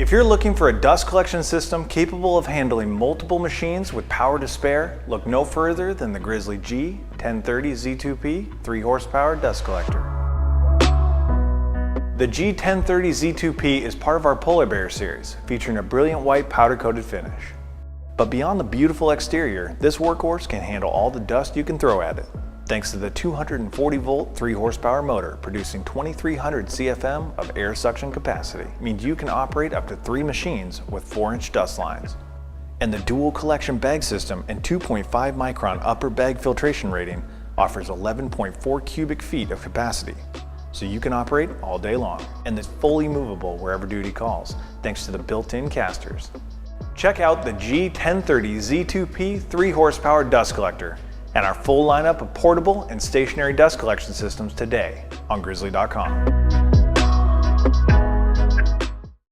If you're looking for a dust collection system capable of handling multiple machines with power to spare, look no further than the Grizzly G1030Z2P 3 horsepower dust collector. The G1030Z2P is part of our Polar Bear series, featuring a brilliant white powder-coated finish. But beyond the beautiful exterior, this workhorse can handle all the dust you can throw at it. Thanks to the 240-volt 3 horsepower motor producing 2300 CFM of air suction capacity, means you can operate up to 3 machines with 4-inch dust lines. And the dual collection bag system and 2.5 micron upper bag filtration rating offers 11.4 cubic feet of capacity, so you can operate all day long. And it's fully movable wherever duty calls, thanks to the built-in casters. Check out the G1030Z2P 3 horsepower dust collector and our full lineup of portable and stationary dust collection systems today on Grizzly.com.